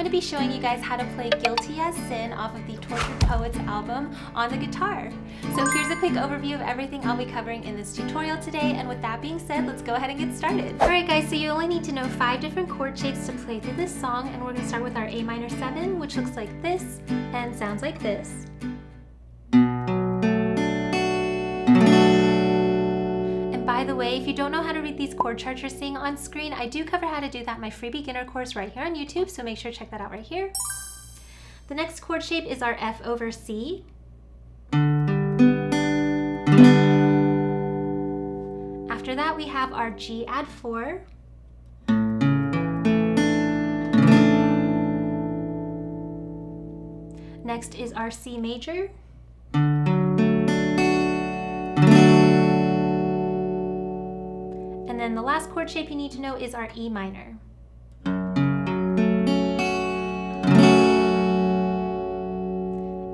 to be showing you guys how to play Guilty as Sin off of the Tortured Poets album on the guitar. So here's a quick overview of everything I'll be covering in this tutorial today, and with that being said, let's go ahead and get started. Alright guys, so you only need to know 5 different chord shapes to play through this song, and we're going to start with our A minor 7, which looks like this and sounds like this. By the way, if you don't know how to read these chord charts you're seeing on screen, I do cover how to do that in my free beginner course right here on YouTube, so make sure to check that out right here. The next chord shape is our F over C. After that, we have our G add 4. Next is our C major. And then the last chord shape you need to know is our E minor.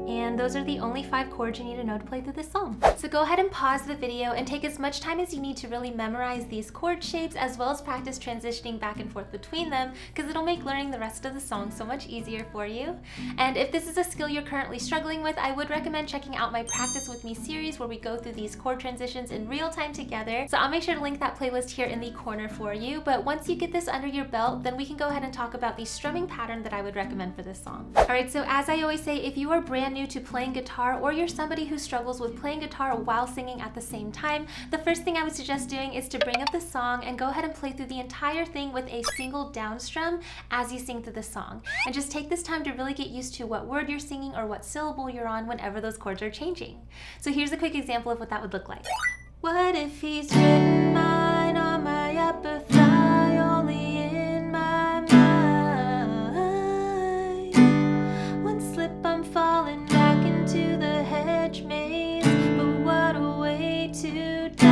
And those are the only 5 chords you need to know to play through this song. So go ahead and pause the video and take as much time as you need to really memorize these chord shapes, as well as practice transitioning back and forth between them, because it'll make learning the rest of the song so much easier for you. And if this is a skill you're currently struggling with, I would recommend checking out my Practice With Me series, where we go through these chord transitions in real time together. So I'll make sure to link that playlist here in the corner for you. But once you get this under your belt, then we can go ahead and talk about the strumming pattern that I would recommend for this song. Alright, so as I always say, if you are brand new to playing guitar, or you're somebody who struggles with playing guitar while singing at the same time, the first thing I would suggest doing is to bring up the song and go ahead and play through the entire thing with a single down strum as you sing through the song. And just take this time to really get used to what word you're singing or what syllable you're on whenever those chords are changing. So here's a quick example of what that would look like. What if he's written mine on my upper thigh, only in my mind? One slip I'm falling back into the hedge maze, but what a way to die.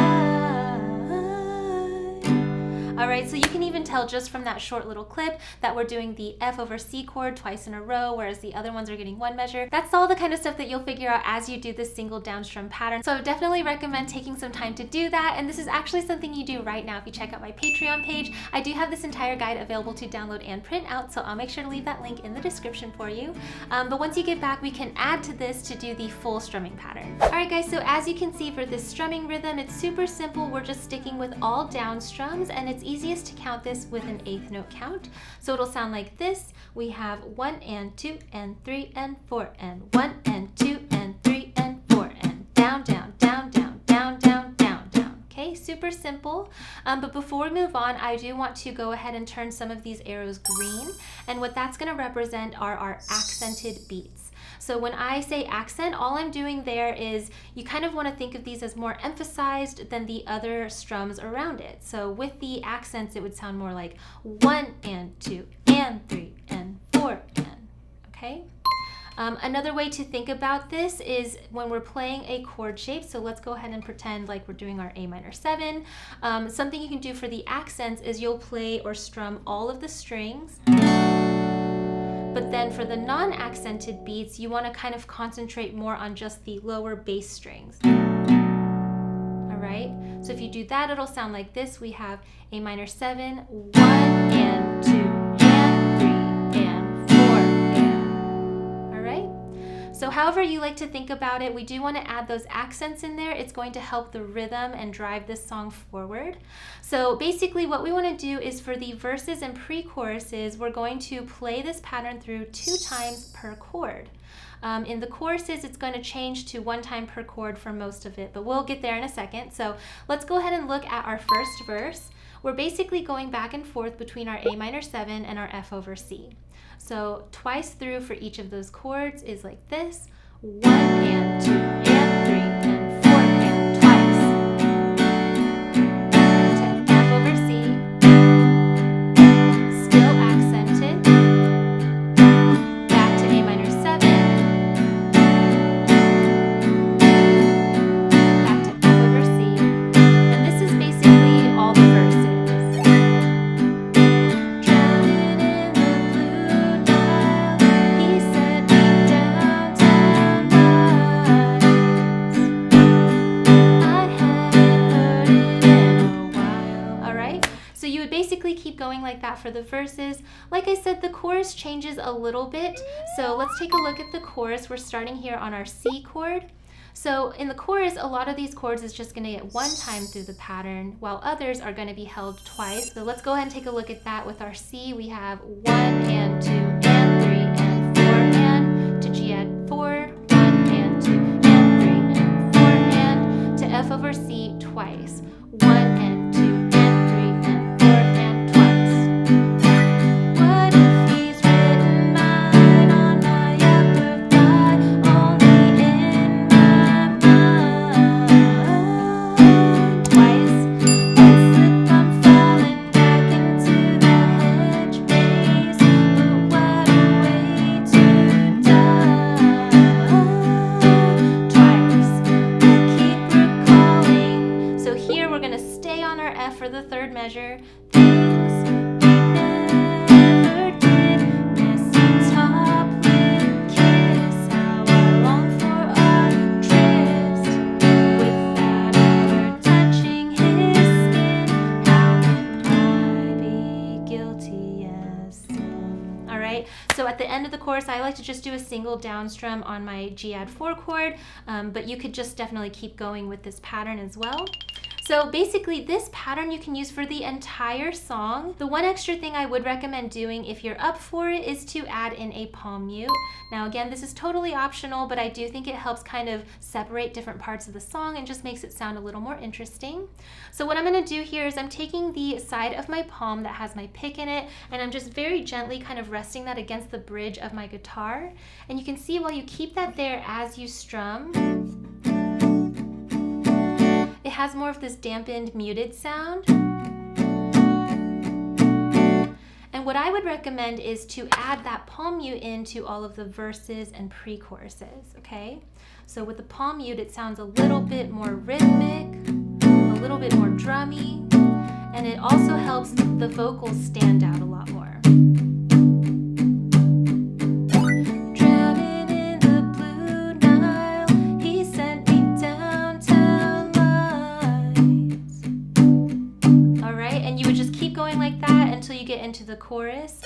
Alright, so you can even tell just from that short little clip that we're doing the F over C chord twice in a row, whereas the other ones are getting one measure. That's all the kind of stuff that you'll figure out as you do this single down strum pattern. So I would definitely recommend taking some time to do that, and this is actually something you do right now. If you check out my Patreon page, I do have this entire guide available to download and print out, so I'll make sure to leave that link in the description for you. But once you get back, we can add to this to do the full strumming pattern. Alright guys, so as you can see for this strumming rhythm, it's super simple. We're just sticking with all down strums, and it's easiest to count this with an 8th note count. So it'll sound like this. We have 1 and 2 and 3 and 4 and 1 and 2 and 3 and 4 and down, down, down, down, down, down, down, down. Okay, super simple. But before we move on, I do want to go ahead and turn some of these arrows green, and what that's going to represent are our accented beats. So when I say accent, all I'm doing there is you kind of want to think of these as more emphasized than the other strums around it. So with the accents, it would sound more like 1 and 2 and 3 and 4 and, okay? Another way to think about this is when we're playing a chord shape. So let's go ahead and pretend like we're doing our A minor 7. Something you can do for the accents is you'll play or strum all of the strings. But then for the non-accented beats, you want to kind of concentrate more on just the lower bass strings. Alright, so if you do that, it'll sound like this. We have A minor 7, 1 and 2 and 3 and 4 and. Alright? So however you like to think about it, we do want to add those accents in there. It's going to help the rhythm and drive this song forward. So basically what we want to do is for the verses and pre-choruses, we're going to play this pattern through 2 times per chord. In the choruses, it's going to change to 1 time per chord for most of it, but we'll get there in a second. So let's go ahead and look at our first verse. We're basically going back and forth between our A minor 7 and our F over C. So twice through for each of those chords is like this, 1 and 2 and 3 and 4 and twice. To F over C, still accented, back to A minor 7, back to F over C, and this is basically all the verses. Drowning in the blue Nile, he sent me down 10 miles. keep going like that for the verses. Like I said, the chorus changes a little bit. So let's take a look at the chorus. We're starting here on our C chord. So in the chorus, a lot of these chords is just going to get one time through the pattern, while others are going to be held twice. So let's go ahead and take a look at that with our C. We have 1 and 2 and 3 and 4 and to G add 4, 1 and 2 and 3 and 4 and to F over C twice. 1 and 2 and 3 and 4 and twice. What if he's written mine on my upper thigh, only in my mind? Twice. One slip, I'm falling back into the hedge maze, but what a way to die. Twice. Keep recalling. So here we're going to stay on our F for the third measure. Things we never did, missing top lip kiss, how I long for our tryst, without ever touching his skin, how can I be guilty as sin? All right, so at the end of the chorus, I like to just do a single down strum on my G add 4 chord, but you could just definitely keep going with this pattern as well. So basically this pattern you can use for the entire song. The one extra thing I would recommend doing if you're up for it is to add in a palm mute. Now again, this is totally optional, but I do think it helps kind of separate different parts of the song and just makes it sound a little more interesting. So what I'm going to do here is I'm taking the side of my palm that has my pick in it, and I'm just very gently kind of resting that against the bridge of my guitar. And you can see while you keep that there as you strum, it has more of this dampened, muted sound. And what I would recommend is to add that palm mute into all of the verses and pre-choruses, okay? So with the palm mute, it sounds a little bit more rhythmic, a little bit more drummy, and it also helps the vocals stand out a lot more. Until you get into the chorus.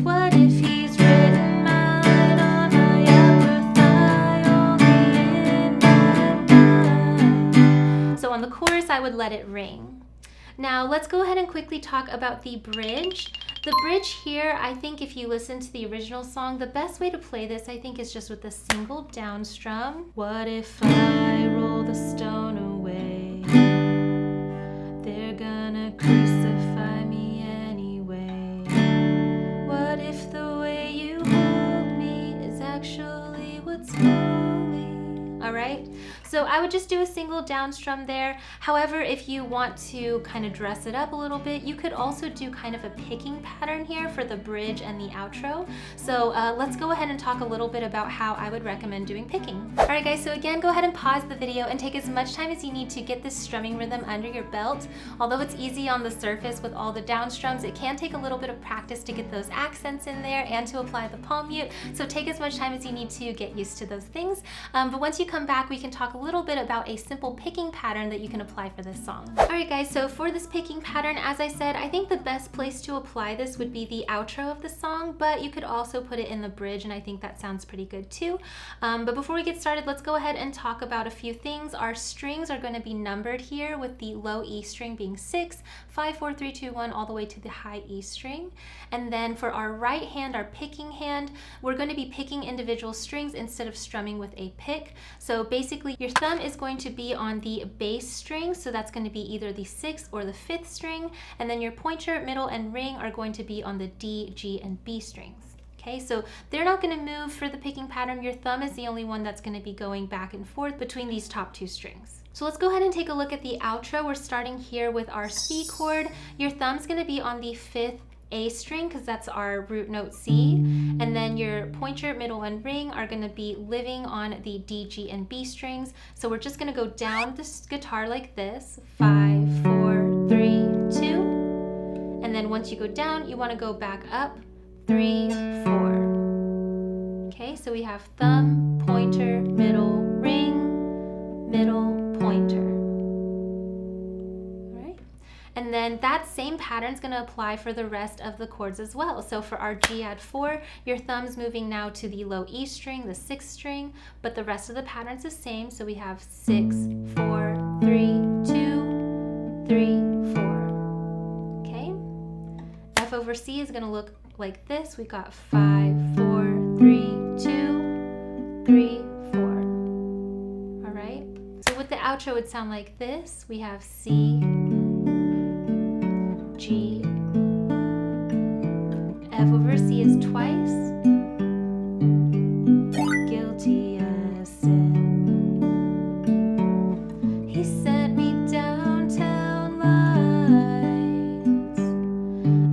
What if he's written mine on my upper thigh, only in my mind? So on the chorus, I would let it ring. Now let's go ahead and quickly talk about the bridge. The bridge here, I think if you listen to the original song, the best way to play this, I think, is just with a single down strum. What if I roll the stone away? They're gonna crucify me. If the way you hold me is actually what's holy. All right, so I would just do a single down strum there. However, if you want to kind of dress it up a little bit, you could also do kind of a picking pattern here for the bridge and the outro. So let's go ahead and talk a little bit about how I would recommend doing picking. All right guys, so again, go ahead and pause the video and take as much time as you need to get this strumming rhythm under your belt. Although it's easy on the surface with all the down strums, it can take a little bit of practice to get those accents in there and to apply the palm mute. So take as much time as you need to get used to those things. But once you come back, we can talk a little bit about a simple picking pattern that you can apply for this song. All right guys, so for this picking pattern, as I said, I think the best place to apply this would be the outro of the song, but you could also put it in the bridge, and I think that sounds pretty good too. But before we get started, let's go ahead and talk about a few things. Our strings are going to be numbered here, with the low E string being 6, 5, 4, 3, 2, 1, all the way to the high E string. And then for our right hand, our picking hand, we're going to be picking individual strings instead of strumming with a pick. So basically, your thumb is going to be on the bass string, so that's going to be either the 6th or the 5th string, and then your pointer, middle, and ring are going to be on the D, G, and B strings. Okay, so they're not going to move for the picking pattern. Your thumb is the only one that's going to be going back and forth between these top two strings. So let's go ahead and take a look at the outro. We're starting here with our C chord. Your thumb's going to be on the 5th A string because that's our root note C, and then your pointer, middle, and ring are going to be living on the D, G, and B strings. So we're just going to go down this guitar like this, 5, 4, 3, 2, and then once you go down, you want to go back up, 3, 4. Okay, so we have thumb, pointer, middle, ring, middle, pointer. All right, and then then that same pattern is going to apply for the rest of the chords as well. So for our G add 4, your thumb's moving now to the low E string, the 6th string, but the rest of the pattern's the same. So we have 6, 4, 3, 2, 3, 4. Okay. F over C is going to look like this. We got 5, 4, 3, 2, 3, 4. All right. So with the outro, it would sound like this. We have C, G, F over C is twice. Guilty as sin. He sent me downtown lights.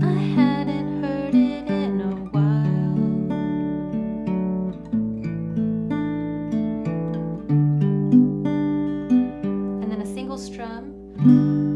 I hadn't heard it in a while. And then a single strum.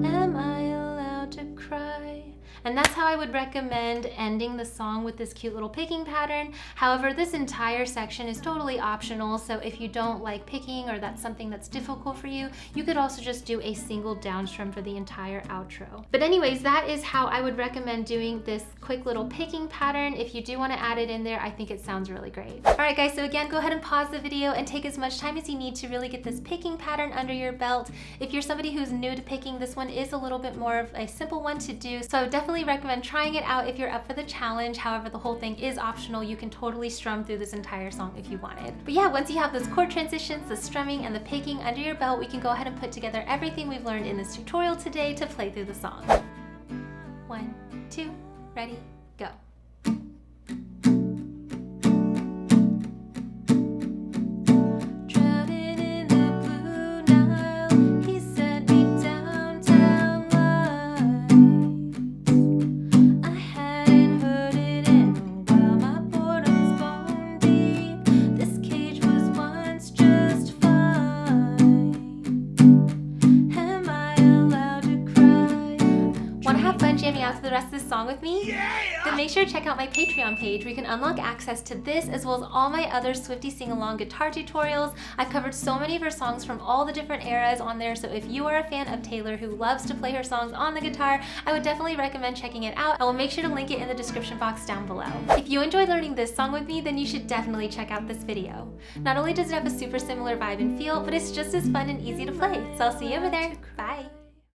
Am I allowed to cry? And that's how I would recommend ending the song, with this cute little picking pattern. However, this entire section is totally optional, so if you don't like picking or that's something that's difficult for you, you could also just do a single down strum for the entire outro. But anyways, that is how I would recommend doing this quick little picking pattern. If you do want to add it in there, I think it sounds really great. All right guys, so again, go ahead and pause the video and take as much time as you need to really get this picking pattern under your belt. If you're somebody who's new to picking, this one is a little bit more of a simple one to do, so I would definitely recommend trying it out if you're up for the challenge. However, the whole thing is optional. You can totally strum through this entire song if you wanted. But yeah, once you have those chord transitions, the strumming, and the picking under your belt, we can go ahead and put together everything we've learned in this tutorial today to play through the song. 1, 2, ready, go. Jamming out to the rest of this song with me? Yeah! Then make sure to check out my Patreon page where you can unlock access to this as well as all my other Swiftie sing-along guitar tutorials. I've covered so many of her songs from all the different eras on there, so if you are a fan of Taylor who loves to play her songs on the guitar, I would definitely recommend checking it out. I will make sure to link it in the description box down below. If you enjoyed learning this song with me, then you should definitely check out this video. Not only does it have a super similar vibe and feel, but it's just as fun and easy to play. So I'll see you over there. Bye!